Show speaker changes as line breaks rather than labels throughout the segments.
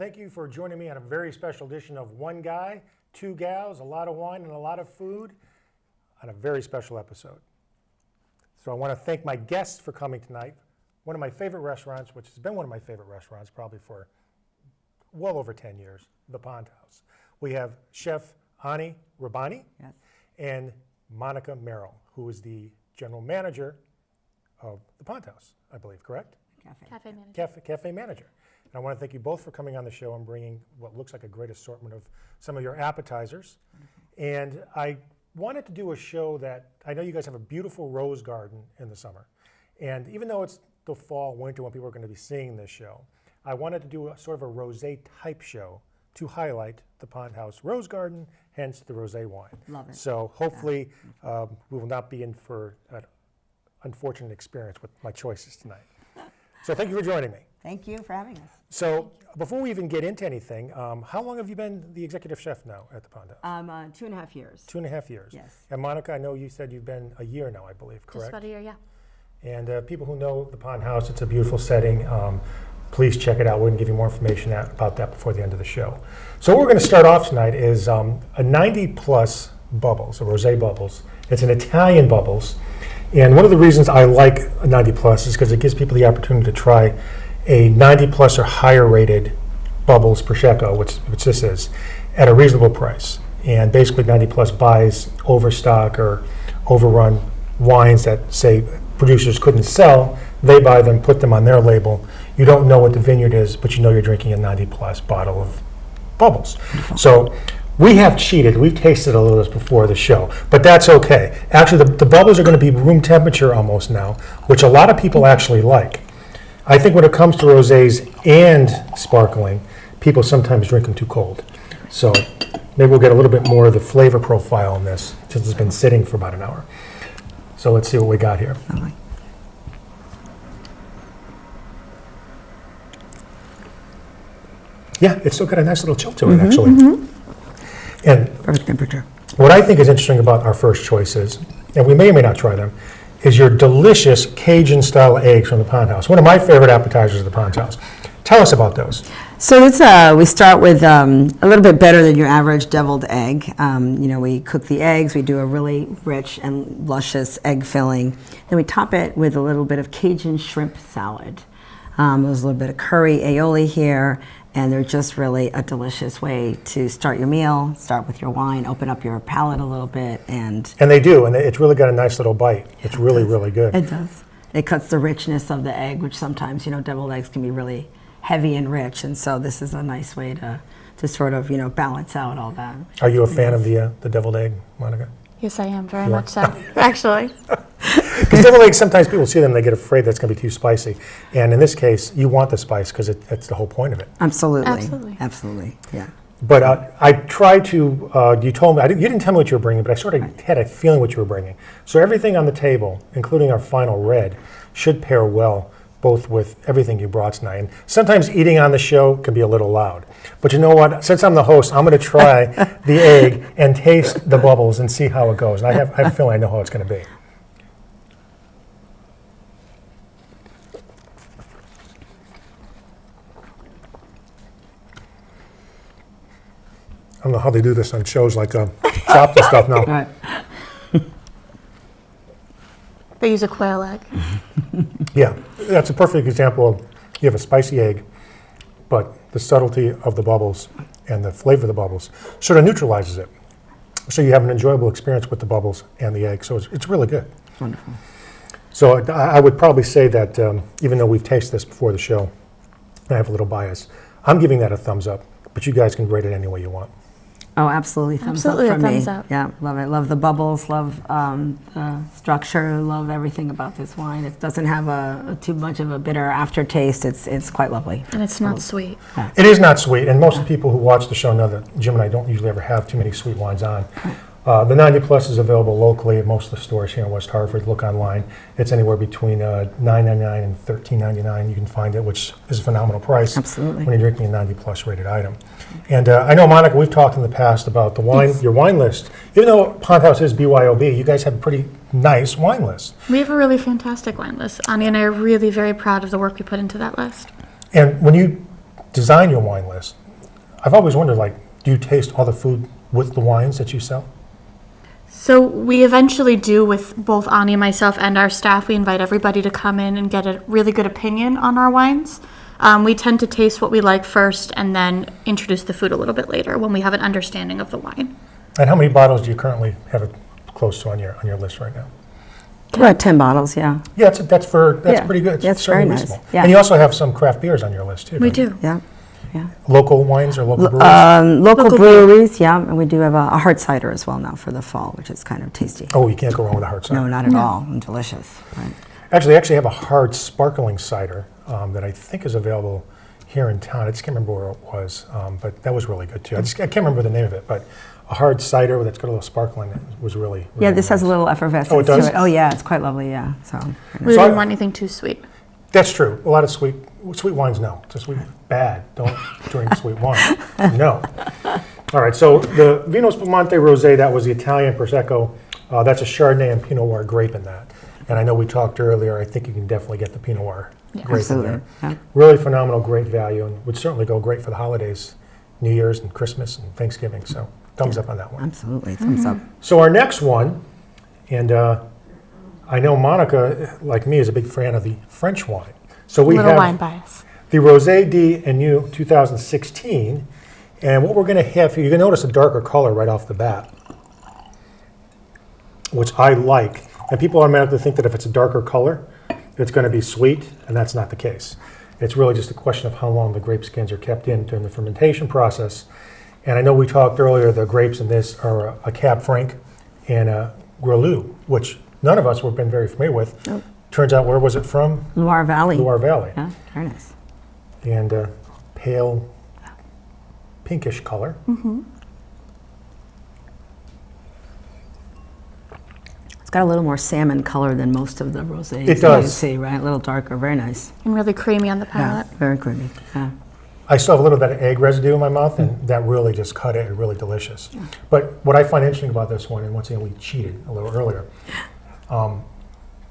thank you for joining me on a very special edition of One Guy, Two Gals, a lot of wine and a lot of food on a very special episode. So I want to thank my guests for coming tonight. One of my favorite restaurants, which has been one of my favorite restaurants probably for well over 10 years, the Pond House. We have Chef Ani Robaina and Monica Merrill, who is the general manager of the Pond House, I believe, correct?
Cafe manager.
Cafe manager. And I want to thank you both for coming on the show and bringing what looks like a great assortment of some of your appetizers. And I wanted to do a show that, I know you guys have a beautiful rose garden in the summer. And even though it's the fall, winter when people are going to be seeing this show, I wanted to do a sort of a rosé type show to highlight the Pond House Rose Garden, hence the rosé wine.
Love it.
So hopefully we will not be in for an unfortunate experience with my choices tonight. So thank you for joining me.
Thank you for having us.
So before we even get into anything, how long have you been the executive chef now at the Pond House?
2.5 years.
2.5 years.
Yes.
And Monica, I know you said you've been a year now, I believe, correct?
Just about a year, yeah.
And people who know the Pond House, it's a beautiful setting. Please check it out. We're going to give you more information about that before the end of the show. So what we're going to start off tonight is a 90-plus bubbles, a rosé bubbles. It's an Italian bubbles. And one of the reasons I like a 90-plus is because it gives people the opportunity to try a 90-plus or higher rated bubbles Prosecco, which this is, at a reasonable price. And basically 90-plus buys overstock or overrun wines that, say, producers couldn't sell. They buy them, put them on their label. You don't know what the vineyard is, but you know you're drinking a 90-plus bottle of bubbles. So we have cheated. We've tasted a little of this before the show, but that's okay. Actually, the bubbles are going to be room temperature almost now, which a lot of people actually like. I think when it comes to rosés and sparkling, people sometimes drink them too cold. So maybe we'll get a little bit more of the flavor profile in this, since it's been sitting for about an hour. So let's see what we got here. Yeah, it's still got a nice little chill to it, actually. And
Perfect temperature.
what I think is interesting about our first choices, and we may or may not try them, is your delicious Cajun-style eggs from the Pond House. One of my favorite appetizers of the Pond House. Tell us about those.
So it's, we start with a little bit better than your average deviled egg. We cook the eggs, we do a really rich and luscious egg filling. Then we top it with a little bit of Cajun shrimp salad. There's a little bit of curry aioli here, and they're just really a delicious way to start your meal, start with your wine, open up your palate a little bit. And
they do, and it's really got a nice little bite. It's really, really good.
It does. It cuts the richness of the egg, which sometimes, deviled eggs can be really heavy and rich, and so this is a nice way to sort of, balance out all that.
Are you a fan of the deviled egg, Monica?
Yes, I am, very much so, actually.
Because deviled eggs, sometimes people see them, they get afraid that's going to be too spicy. And in this case, you want the spice because that's the whole point of it.
Absolutely. Yeah.
But I tried to, you told me, you didn't tell me what you were bringing, but I sort of had a feeling what you were bringing. So everything on the table, including our final red, should pair well both with everything you brought tonight. And sometimes eating on the show can be a little loud. But you know what? Since I'm the host, I'm going to try the egg and taste the bubbles and see how it goes. And I have a feeling I know how it's going to be. I don't know how they do this on shows like Chopped and stuff now.
Right.
They use a quail egg.
Yeah, that's a perfect example of you have a spicy egg, but the subtlety of the bubbles and the flavor of the bubbles sort of neutralizes it. So you have an enjoyable experience with the bubbles and the egg, so it's really good.
Wonderful.
So I would probably say that even though we've tasted this before the show, I have a little bias. I'm giving that a thumbs up, but you guys can rate it any way you want.
Oh, absolutely. Thumbs up
Absolutely
from
a thumbs
me.
up.
Yeah, love it. Love the bubbles, love the structure, love everything about this wine. It doesn't have too much of a bitter aftertaste. It's quite lovely.
And it's not sweet.
It is not sweet, and most of the people who watch the show know that Jim and I don't usually ever have too many sweet wines on. The 90 Plus is available locally at most of the stores here in West Hartford. Look online. It's anywhere between $9.99 and $13.99. You can find it, which is a phenomenal price.
Absolutely.
When you're drinking a 90 Plus rated item. And I know, Monica, we've talked in the past about the wine, your wine list. Even though Pond House is BYOB, you guys have a pretty nice wine list.
We have a really fantastic wine list. Ani and I are really very proud of the work we put into that list.
And when you design your wine list, I've always wondered, like, do you taste all the food with the wines that you sell?
So we eventually do with both Ani, myself, and our staff. We invite everybody to come in and get a really good opinion on our wines. We tend to taste what we like first and then introduce the food a little bit later when we have an understanding of the wine.
And how many bottles do you currently have close to on your list right now?
About 10 bottles, yeah.
Yeah, that's
Yeah,
pretty good. It's
that's
certainly
very nice,
reasonable.
yeah.
And you also have some craft beers on your list too.
We
don't you?
do.
Yeah, yeah.
Local wines or local breweries?
Local
Local
breweries, yeah, and we do have a hard cider as well now for the fall, which is kind of tasty.
Oh, you can't go wrong with a hard cider.
No, not at all, and delicious. Right.
Actually, I actually have a hard sparkling cider that I think is available here in town. I just can't remember where it was, but that was really good too. I can't remember the name of it, but a hard cider that's got a little sparkle in it was really
Yeah,
really
this has a
nice.
little effervescence
Oh, it does?
to it. Oh, yeah, it's quite lovely, yeah. So,
We
So
didn't want anything too sweet.
That's true. A lot of sweet wines, no. Just sweet, bad. Don't drink sweet wine. No. All right, so the Vino Spumante Rosé, that was the Italian Prosecco. That's a Chardonnay and Pinot Noir grape in that. And I know we talked earlier, I think you can definitely get the Pinot Noir grape in
absolutely.
there.
Yeah.
Really phenomenal, great value, and would certainly go great for the holidays, New Year's and Christmas and Thanksgiving. So thumbs up on that one.
Absolutely, thumbs up.
So our next one, and I know Monica, like me, is a big fan of the French wine. So we
Little
have
wine bias.
the Rosé d'Agneau 2016, and what we're going to have here, you're going to notice a darker color right off the bat, which I like. And people automatically think that if it's a darker color, it's going to be sweet, and that's not the case. It's really just a question of how long the grape skins are kept in during the fermentation process. And I know we talked earlier, the grapes in this are a Cab Franc and a Grelou, which none of us have been very familiar with.
Nope.
Turns out, where was it from?
Loire Valley.
Loire Valley.
Yeah, very nice.
And pale pinkish color.
It's got a little more salmon color than most of the rosés.
It
that
does.
You see, right? A little darker, very nice.
And really creamy on the
Yeah,
palate.
very creamy. Yeah.
I still have a little bit of egg residue in my mouth, and that really just cut it. It's really delicious. But what I find interesting about this one, and once again, we cheated a little earlier,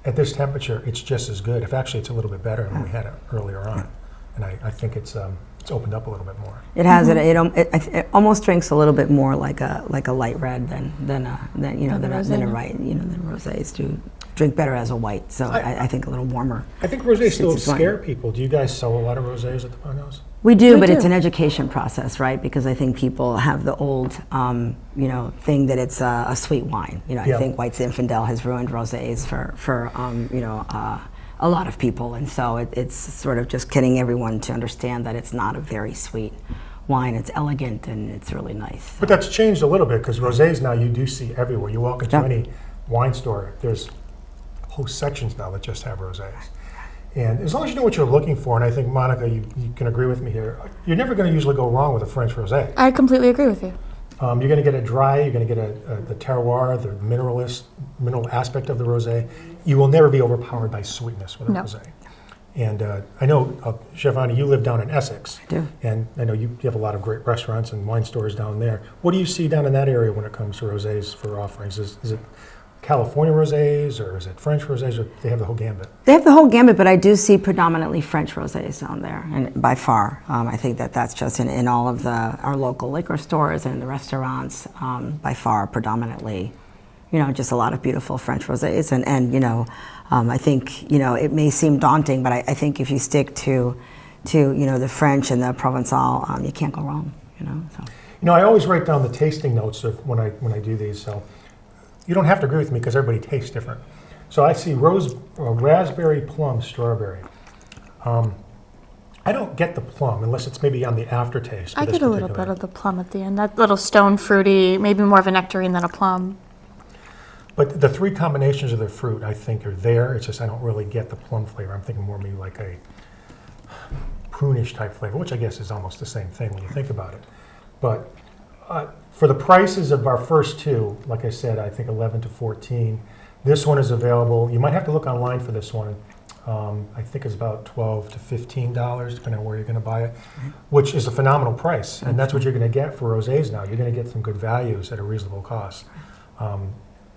at this temperature, it's just as good. If actually, it's a little bit better than we had it earlier on. And I think it's opened up a little bit more.
It has it almost drinks a little bit more like a light red than a right. The rosés do drink better as a white. So I think a little warmer.
I think rosé still
Suits its wine.
scare people. Do you guys sell a lot of rosés at the Pond House?
We do,
We
but
do.
it's an education process, right? Because I think people have the old, thing that it's a sweet wine.
Yeah.
I think White Zinfandel has ruined rosés for a lot of people, and so it's sort of just getting everyone to understand that it's not a very sweet wine. It's elegant and it's really nice.
But that's changed a little bit because rosés now you do see everywhere. You walk into
Yeah.
any wine store, there's whole sections now that just have rosés. And as long as you know what you're looking for, and I think, Monica, you can agree with me here, you're never going to usually go wrong with a French rosé.
I completely agree with you.
You're going to get it dry, you're going to get the terroir, the mineral aspect of the rosé. You will never be overpowered by sweetness with a
No.
rosé. And I know, Giovanni, you live down in Essex.
I do.
And I know you have a lot of great restaurants and wine stores down there. What do you see down in that area when it comes to rosés for offerings? Is it California rosés, or is it French rosés, or they have the whole gambit?
They have the whole gambit, but I do see predominantly French rosés down there, and by far. I think that's just in all of our local liquor stores and the restaurants, by far, predominantly, just a lot of beautiful French rosés. And I think, it may seem daunting, but I think if you stick to the French and the Provençal, you can't go wrong, so.
I always write down the tasting notes when I do these, so you don't have to agree with me because everybody tastes different. So I see raspberry, plum, strawberry. I don't get the plum unless it's maybe on the aftertaste.
I get a little bit of the plum at the end. That little stone fruity, maybe more of a nectarine than a plum.
But the three combinations of the fruit, I think, are there. It's just I don't really get the plum flavor. I'm thinking more maybe like a prunish type flavor, which I guess is almost the same thing when you think about it. But for the prices of our first two, like I said, I think 11 to 14. This one is available. You might have to look online for this one. I think it's about $12 to $15, depending on where you're going to buy it, which is a phenomenal price. And that's what you're going to get for rosés now. You're going to get some good values at a reasonable cost,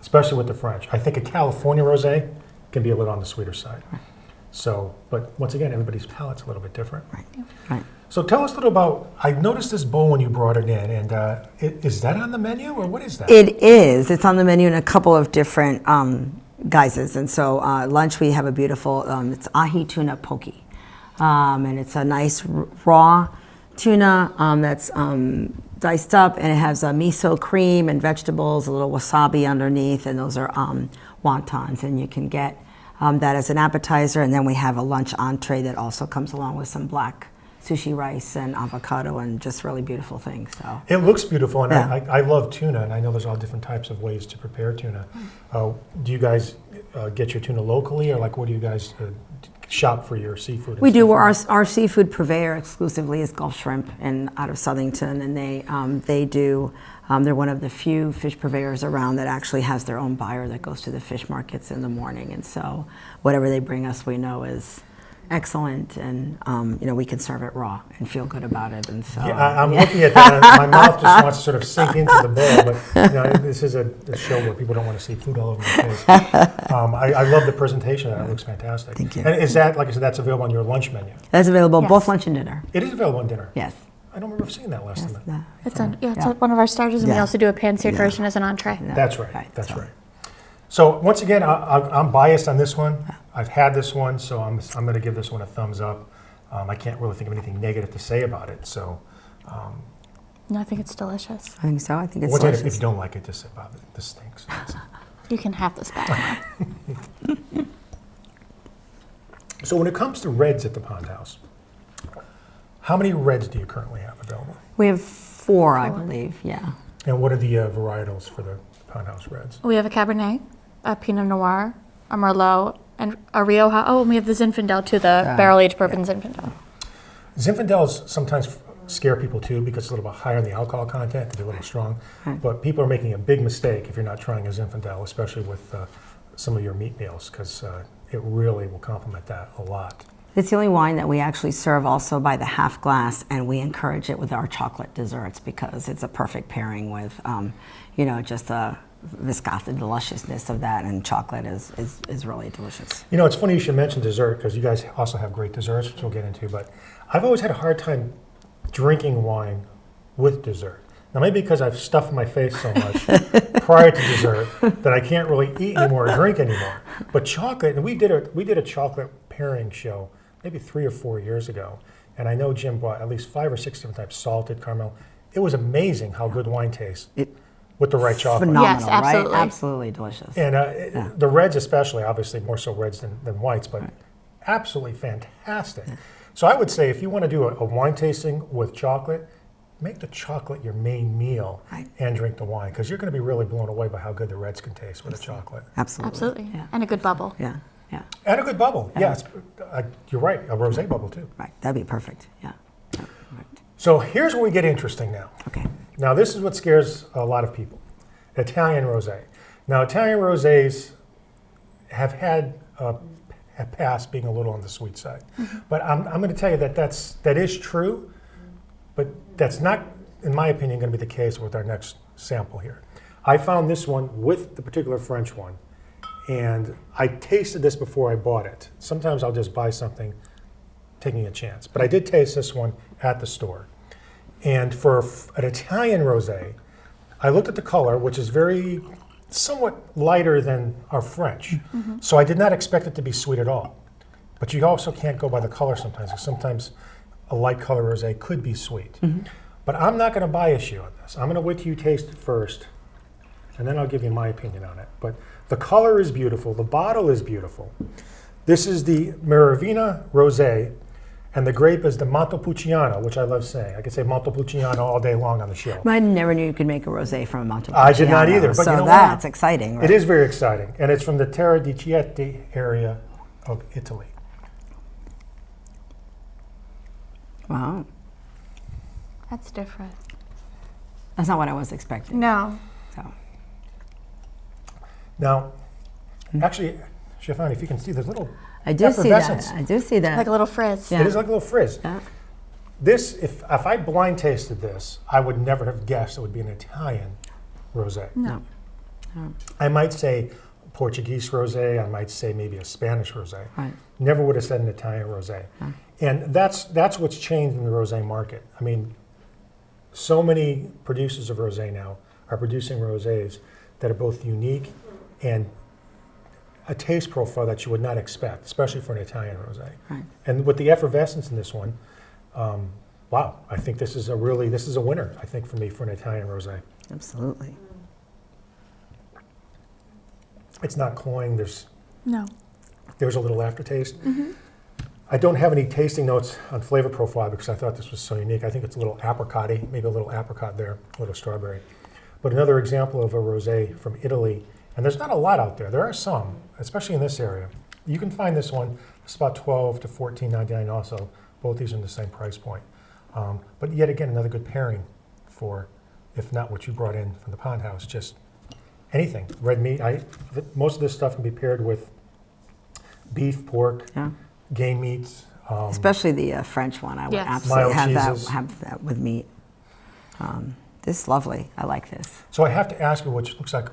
especially with the French. I think a California rosé can be a little on the sweeter side. So, but once again, everybody's palate's a little bit different.
Right.
So tell us a little about, I noticed this bowl when you brought it in, and is that on the menu, or what is that?
It is. It's on the menu in a couple of different guises. And so lunch, we have a beautiful, it's ahi tuna poke. And it's a nice raw tuna that's diced up, and it has a miso cream and vegetables, a little wasabi underneath, and those are wontons. And you can get that as an appetizer. And then we have a lunch entree that also comes along with some black sushi rice and avocado and just really beautiful things. So
It looks beautiful, and
Yeah.
I love tuna, and I know there's all different types of ways to prepare tuna. Do you guys get your tuna locally, or like what do you guys shop for your seafood? and
we do.
stuff?
Our seafood purveyor exclusively is Gulf Shrimp and out of Southington, and they do. They're one of the few fish purveyors around that actually has their own buyer that goes to the fish markets in the morning, and so whatever they bring us, we know is excellent, and we can serve it raw and feel good about it. And so
I'm looking at that, and my mouth just wants to sort of sink into the bowl, but this is a show where people don't want to see food all over my face. I love the presentation. It looks fantastic.
Thank you.
And is that, like I said, that's available on your lunch menu?
That's available
Yes.
both lunch and dinner.
It is available on dinner?
Yes.
I don't remember seeing that last time.
Yeah.
It's one of our starters, and we
Yeah.
also do a pan-seared
Yeah.
version as an entree.
Yeah.
That's right.
Right,
That's
so-
right. So once again, I'm biased on this one. I've had this one, so I'm going to give this one a thumbs up. I can't really think of anything negative to say about it. So
No, I think it's delicious.
I think so. I think it's
once again, if
delicious.
you don't like it, just say, "Bob, this stinks."
You can have this back.
So when it comes to reds at the Pond House, how many reds do you currently have available?
We have four, I believe. Yeah.
And what are the varietals for the Pond House reds?
We have a Cabernet, a Pinot Noir, a Merlot, and a Rioja. Oh, and we have the Zinfandel too, the barrel-aged bourbon Zinfandel.
Zinfandels sometimes scare people too because it's a little bit higher in the alcohol content. They're a little strong. But people are making a big mistake if you're not trying a Zinfandel, especially with some of your meat meals, because it really will complement that a lot.
It's the only wine that we actually serve also by the half glass, and we encourage it with our chocolate desserts because it's a perfect pairing with, just the viscosity, the lusciousness of that, and chocolate is really delicious.
You know, it's funny you should mention dessert because you guys also have great desserts, which we'll get into, but I've always had a hard time drinking wine with dessert. Now, maybe because I've stuffed my face so much prior to dessert that I can't really eat anymore or drink anymore. But chocolate, and we did a chocolate pairing show maybe 3 or 4 years ago, and I know Jim brought at least 5 or 6 different types, salted, caramel. It was amazing how good wine tastes with the right chocolate.
Phenomenal,
Yes, absolutely.
right? Absolutely delicious.
And the reds especially, obviously more so reds than whites, but absolutely fantastic. So I would say if you want to do a wine tasting with chocolate, make the chocolate your main meal and drink the wine, because you're going to be really blown away by how good the reds can taste with the chocolate.
Absolutely.
Absolutely.
Yeah.
And a good bubble.
Yeah. Yeah.
And a good bubble. Yes, you're right, a rosé bubble too.
Right. That'd be perfect. Yeah. Yeah. Right.
So here's where we get interesting now.
Okay.
Now this is what scares a lot of people, Italian rosé. Now Italian rosés have had a past being a little on the sweet side. But I'm going to tell you that is true, but that's not, in my opinion, going to be the case with our next sample here. I found this one with the particular French one, and I tasted this before I bought it. Sometimes I'll just buy something taking a chance, but I did taste this one at the store. And for an Italian rosé, I looked at the color, which is somewhat lighter than our French. So I did not expect it to be sweet at all. But you also can't go by the color sometimes, because sometimes a light color rosé could be sweet. But I'm not going to bias you on this. I'm going to wait till you taste it first, and then I'll give you my opinion on it. But the color is beautiful. The bottle is beautiful. This is the Meravina Rosé, and the grape is the Montepulciano, which I love saying. I could say Montepulciano all day long on the show.
I never knew you could make a rosé from a Montepulciano.
I did not either, but
so
you know what?
that's exciting, right?
It is very exciting, and it's from the Terra di Chieti area of Italy.
Wow.
That's different.
That's not what I was expecting.
No.
So.
Now, actually, Stefan, if you can see, there's little
I do see that.
effervescence.
I do see that.
Like a little frizz.
Yeah.
It is like a little frizz.
Yeah.
This, if I blind tasted this, I would never have guessed it would be an Italian rosé.
No.
I might say Portuguese rosé. I might say maybe a Spanish rosé.
Right.
Never would have said an Italian rosé. And that's what's changed in the rosé market. I mean, so many producers of rosé now are producing rosés that are both unique and a taste profile that you would not expect, especially for an Italian rosé.
Right.
And with the effervescence in this one, wow, I think this is a winner, I think, for me, for an Italian rosé.
Absolutely.
It's not cloying, there's a little aftertaste. I don't have any tasting notes on flavor profile because I thought this was so unique. I think it's a little apricot-y, maybe a little apricot there, a little strawberry. But another example of a rosé from Italy, and there's not a lot out there. There are some, especially in this area. You can find this one. It's about $12 to $14.99 also. Both these are in the same price point. But yet again, another good pairing for, if not what you brought in from the Pond House, just anything. Red meat. Most of this stuff can be paired with beef, pork,
Yeah.
game meats.
Especially the French one. I would
Yes.
absolutely
Mild
have
cheeses.
that with meat. This is lovely. I like this.
So I have to ask you, which looks like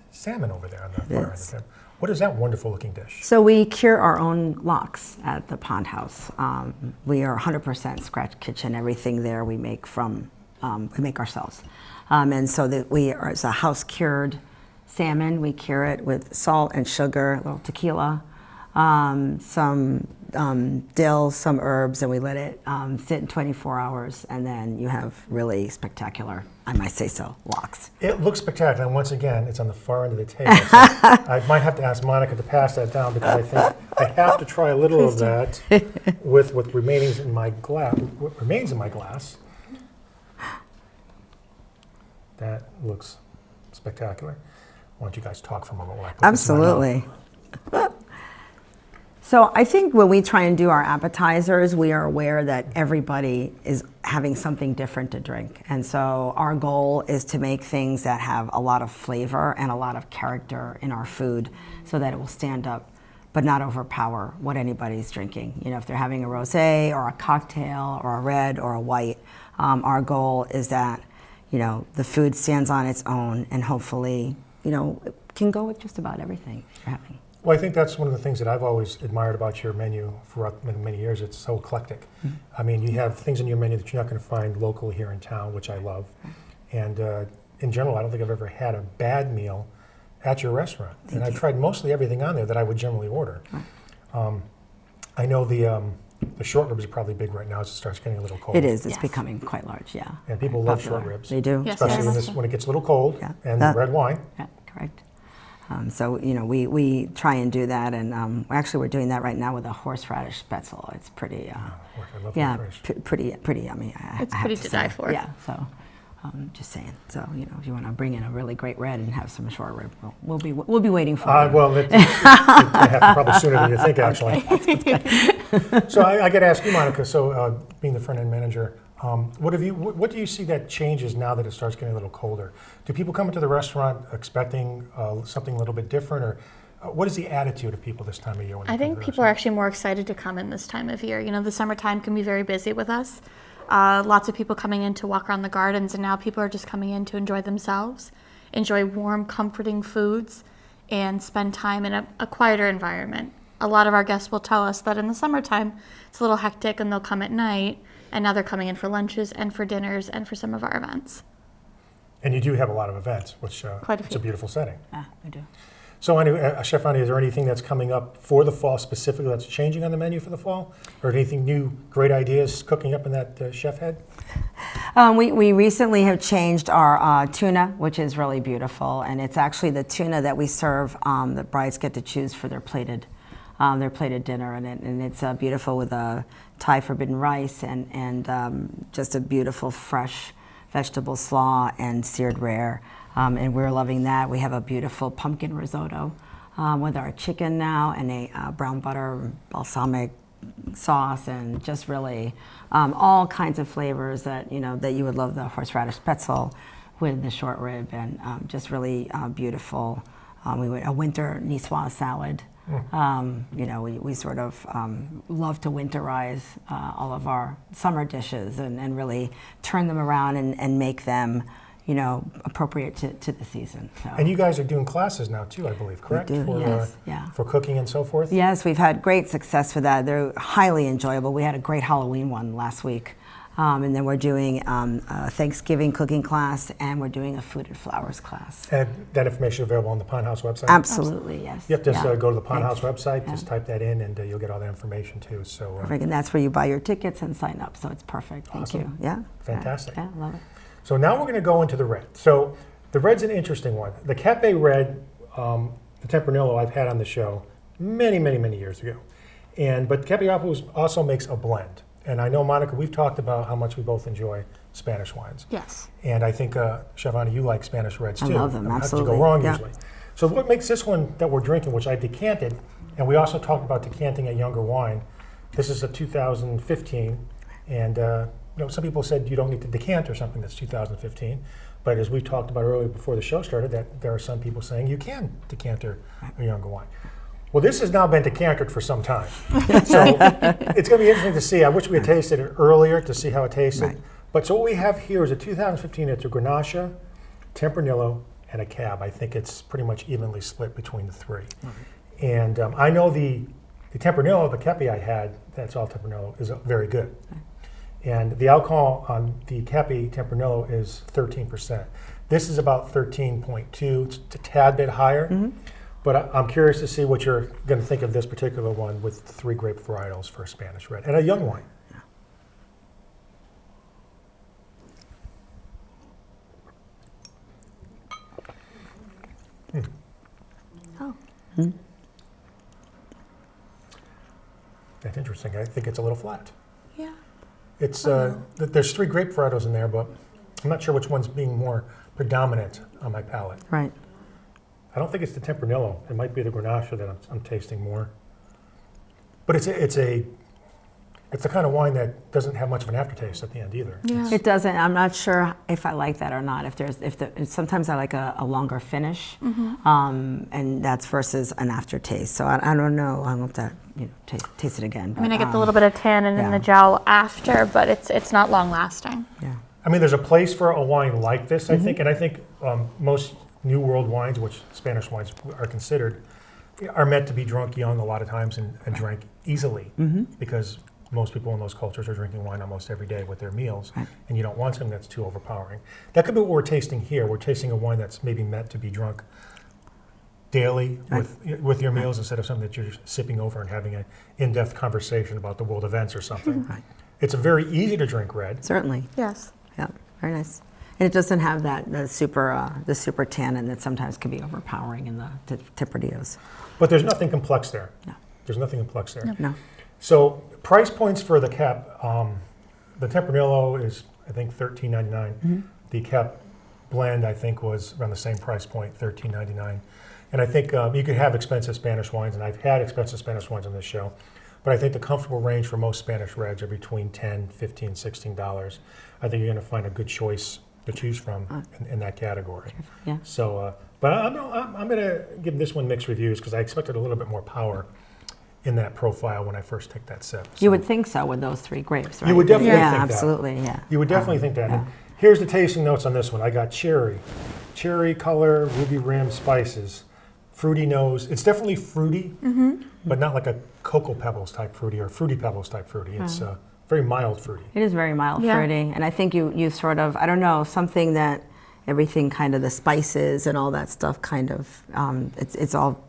salmon over there on the far end
is.
of there. What is that wonderful looking dish?
So we cure our own lox at the Pond House. We are 100% scratch kitchen. Everything there we make we make ourselves. And so that it's a house cured salmon. We cure it with salt and sugar, a little tequila, some dill, some herbs, and we let it sit in 24 hours, and then you have really spectacular, I might say so, lox.
It looks spectacular, and once again, it's on the far end of the table. So I might have to ask Monica to pass that down because I think I have to try a little of that with what remains in my glass. That looks spectacular. Why don't you guys talk for a moment while I put this in my mouth?
Absolutely. So I think when we try and do our appetizers, we are aware that everybody is having something different to drink. And so our goal is to make things that have a lot of flavor and a lot of character in our food so that it will stand up but not overpower what anybody's drinking. You know, if they're having a rosé or a cocktail or a red or a white, our goal is that, you know, the food stands on its own and hopefully, you know, it can go with just about everything you're having.
Well, I think that's one of the things that I've always admired about your menu for many years. It's so eclectic.
Mm-hmm.
I mean, you have things in your menu that you're not going to find locally here in town, which I love. And in general, I don't think I've ever had a bad meal at your restaurant. And I've tried mostly everything on there that I would generally order. I know the short ribs are probably big right now as it starts getting a little cold.
It is. It's
Yes.
becoming quite large, yeah.
And people love
Popular.
short ribs.
They do.
Yes,
Especially
very much so.
when it gets a little cold
Yeah.
and
That-
red wine.
Yeah, correct. So, you know, we try and do that, and actually we're doing that right now with a horseradish spetzel. It's pretty,
I love
yeah,
horseradish.
pretty yummy.
It's
I have
pretty to
say.
die for.
Yeah, so just saying. So, you know, if you want to bring in a really great red and have some short rib, we'll be waiting for you.
Well, it happened probably sooner than you think, actually. So I got to ask you, Monica. So, being the front end manager, what do you see that changes now that it starts getting a little colder? Do people come into the restaurant expecting something a little bit different, or what is the attitude of people this time of year? When they
I
come
think
to the
people are
restaurant?
actually more excited to come in this time of year. You know, the summertime can be very busy with us. Lots of people coming in to walk around the gardens, and now people are just coming in to enjoy themselves, enjoy warm, comforting foods, and spend time in a quieter environment. A lot of our guests will tell us that in the summertime, it's a little hectic and they'll come at night, and now they're coming in for lunches and for dinners and for some of our events.
And you do have a lot of events, which
Quite a
it's a
few.
beautiful setting.
Yeah, we do.
So, anyway, Chef Ronnie, is there anything that's coming up for the fall specifically that's changing on the menu for the fall? Or anything new, great ideas cooking up in that chef head?
We recently have changed our tuna, which is really beautiful, and it's actually the tuna that we serve. The brides get to choose for their plated dinner, and it's beautiful with a Thai forbidden rice and just a beautiful fresh vegetable slaw and seared rare. And we're loving that. We have a beautiful pumpkin risotto with our chicken now, and a brown butter balsamic sauce, and just really all kinds of flavors that you would love. The horseradish pretzel with the short rib, and just really beautiful. A winter niçoise salad. We sort of love to winterize all of our summer dishes and really turn them around and make them, appropriate to the season. So.
And you guys are doing classes now too, I believe, correct?
We do,
For,
yes, yeah.
For cooking and so forth?
Yes, we've had great success with that. They're highly enjoyable. We had a great Halloween one last week. And then we're doing a Thanksgiving cooking class, and we're doing a food and flowers class.
And that information available on the Pond House website?
Absolutely, yes.
Yep, just
yeah.
go to the Pond House
Thanks.
website,
Yeah.
just type that in, and you'll get all that information too. So
Perfect, and that's where you buy your tickets and sign up, so it's perfect. Thank
Awesome.
you. Yeah.
Fantastic.
Yeah, love it.
So now we're going to go into the red. So the red's an interesting one. The Cuvée red, the Tempranillo I've had on the show many, many, many years ago. But Cuvée also makes a blend. And I know, Monica, we've talked about how much we both enjoy Spanish wines.
Yes.
And I think, Shavana, you like Spanish reds too.
I love them,
How could
absolutely.
you go wrong
Yeah.
usually? So what makes this one that we're drinking, which I decanted, and we also talked about decanting a younger wine. This is a 2015, and some people said you don't need to decant or something that's 2015. But as we talked about earlier before the show started, that there are some people saying you can decanter a younger wine. Well, this has now been decanted for some time. So it's going to be interesting to see. I wish we had tasted it earlier to see how it tasted.
Right.
But so what we have here is a 2015. It's a Grenache, Tempranillo, and a Cab. I think it's pretty much evenly split between the three. And I know the Tempranillo, the Kepi I had, that's all Tempranillo, is very good. And the alcohol on the Kepi Tempranillo is 13%. This is about 13.2. It's a tad bit higher. But I'm curious to see what you're going to think of this particular one with 3 grape varietals for a Spanish red and a young wine.
Oh.
That's interesting. I think it's a little flat.
Yeah.
It's there's 3 grape varietals in there, but I'm not sure which one's being more predominant on my palate.
Right.
I don't think it's the Tempranillo. It might be the Grenache that I'm tasting more. But it's the kind of wine that doesn't have much of an aftertaste at the end either.
Yeah.
It doesn't. I'm not sure if I like that or not. Sometimes I like a longer finish, and that's versus an aftertaste. So I don't know. I want to taste it again.
I mean, I get a little bit of tannin in the jowl after, but it's not long lasting.
Yeah.
I mean, there's a place for a wine like this, I think, and I think most New World wines, which Spanish wines are considered, are meant to be drunk young a lot of times and drank easily because most people in those cultures are drinking wine almost every day with their meals, and you don't want something that's too overpowering. That could be what we're tasting here. We're tasting a wine that's maybe meant to be drunk daily with your meals instead of something that you're sipping over and having an in-depth conversation about the world events or something. It's a very easy to drink red.
Certainly.
Yes.
Yeah. Very nice. And it doesn't have the super tannin that sometimes can be overpowering in the Tempranillos.
But there's nothing complex there.
No.
There's nothing complex there.
No.
So price points for the Cap, the Tempranillo is I think $13.99. The Cap blend I think was around the same price point, $13.99. And I think you could have expensive Spanish wines, and I've had expensive Spanish wines on this show. But I think the comfortable range for most Spanish reds are between $10, $15, $16. I think you're going to find a good choice to choose from in that category.
Yeah.
So, but I'm going to give this one mixed reviews because I expected a little bit more power in that profile when I first took that sip.
You would think so with those 3 grapes, right?
You would definitely think that.
Absolutely, yeah.
You would definitely think that.
yeah.
And here's the tasting notes on this one. I got cherry color, ruby rim, spices, fruity nose. It's definitely fruity, but not like a Cocoa Pebbles type fruity or Fruity Pebbles type fruity. It's very mild fruity.
It is very mild
Yeah.
fruity, and I think you sort of, I don't know, something that everything kind of the spices and all that stuff kind of, it's all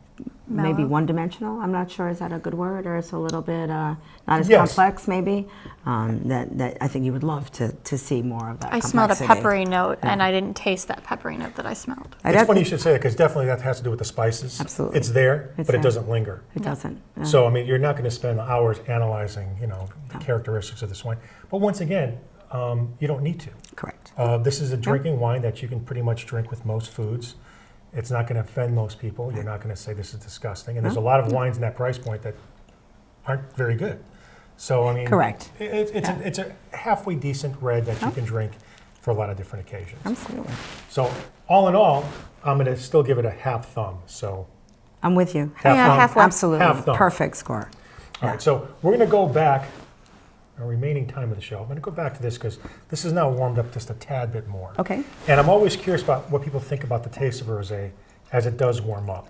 maybe
Mellow.
one-dimensional. I'm not sure, is that a good word, or it's a little bit not as
Yes.
complex maybe. That I think you would love to see more of that.
I smelled a
complexity.
peppery note, and I didn't taste that peppery note that I smelled.
I'd
It's
have
funny
to-
you should say that because definitely that has to do with the spices.
Absolutely.
It's there,
It's
but it
there.
doesn't linger.
It doesn't. yeah.
So, I mean, you're not going to spend hours analyzing, the characteristics of this wine. But once again, you don't need to.
Correct.
This is a drinking wine that you can pretty much drink with most foods. It's not going to offend most people. You're not going to say this is disgusting. And there's a lot of wines in that price point that aren't very good. So, I mean,
Correct.
It's a halfway decent red that you can drink for a lot of different occasions.
Absolutely.
So, all in all, I'm going to still give it a half thumb. So,
I'm with you.
half
Yeah,
thumb.
halfway.
Absolutely.
Half thumb.
Perfect score.
All right, so we're going to go back our remaining time of the show, I'm going to go back to this because this is now warmed up just a tad bit more.
Okay.
And I'm always curious about what people think about the taste of rosé as it does warm up.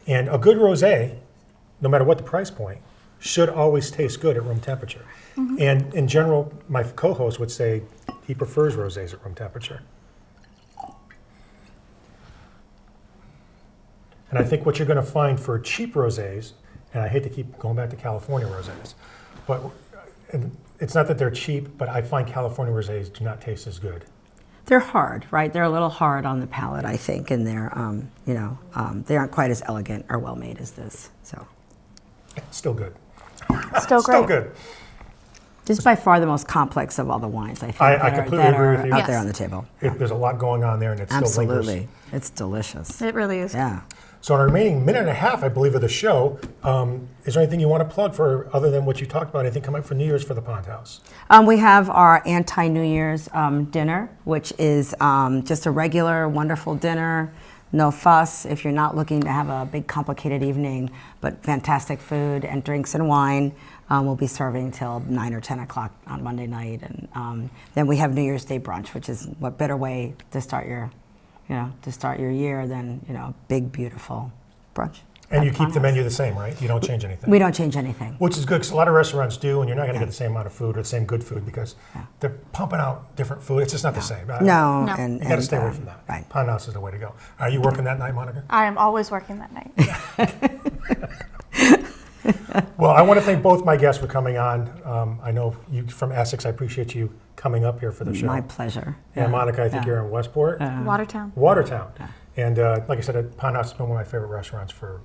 And a good rosé, no matter what the price point, should always taste good at room temperature. And in general, my co-host would say he prefers rosés at room temperature. And I think what you're going to find for cheap rosés, and I hate to keep going back to California rosés, but and it's not that they're cheap, but I find California rosés do not taste as good.
They're hard, right? They're a little hard on the palate, I think, and they're, they aren't quite as elegant or well made as this. So,
Still good.
Still great.
Still good.
this is by far the most complex of all the wines, I think.
I
that are-
completely
that
agree
are
with you.
Out there
Yes.
on the table.
There's a lot going on there, and it still lingers.
Absolutely, it's delicious.
It really is.
Yeah.
So in our remaining minute and a half, I believe, of the show, is there anything you want to plug for other than what you talked about? Anything coming up for New Year's for the Pond House?
We have our anti-New Year's dinner, which is just a regular, wonderful dinner. No fuss if you're not looking to have a big, complicated evening, but fantastic food and drinks and wine. We'll be serving till 9 or 10 o'clock on Monday night. And then we have New Year's Day brunch, which is what better way to start your year than, big, beautiful brunch.
And
at
you
the
keep
Pond
the
House.
menu the same, right? You don't change anything?
We don't change anything.
Which is good, because a lot of restaurants do, and you're not going to get the same amount of food or the same good food because they're pumping out different food. It's just not the same.
No,
No.
and
You got to stay away from that.
Right.
Pond House is the way to go. Are you working that night, Monica?
I am always working that night.
Well, I want to thank both my guests for coming on. I know you from Essex. I appreciate you coming up here for the show.
My pleasure.
And Monica, I think you're in Westport.
Watertown.
Watertown. And like I said, Pond House has been one of my favorite restaurants for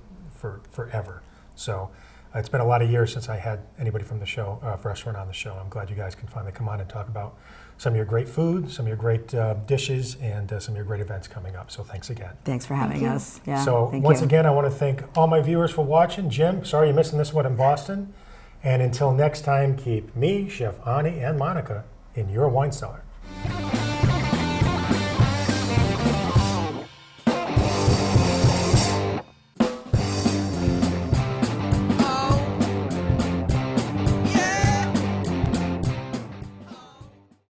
forever. So it's been a lot of years since I had anybody from the show, restaurant on the show. I'm glad you guys can finally come on and talk about some of your great food, some of your great dishes, and some of your great events coming up. So thanks again.
Thanks for having us. Yeah,
So
thank
once
you.
again, I want to thank all my viewers for watching. Jim, sorry you're missing this one in Boston. And until next time, keep me, Chef Ani, and Monica in your wine cellar.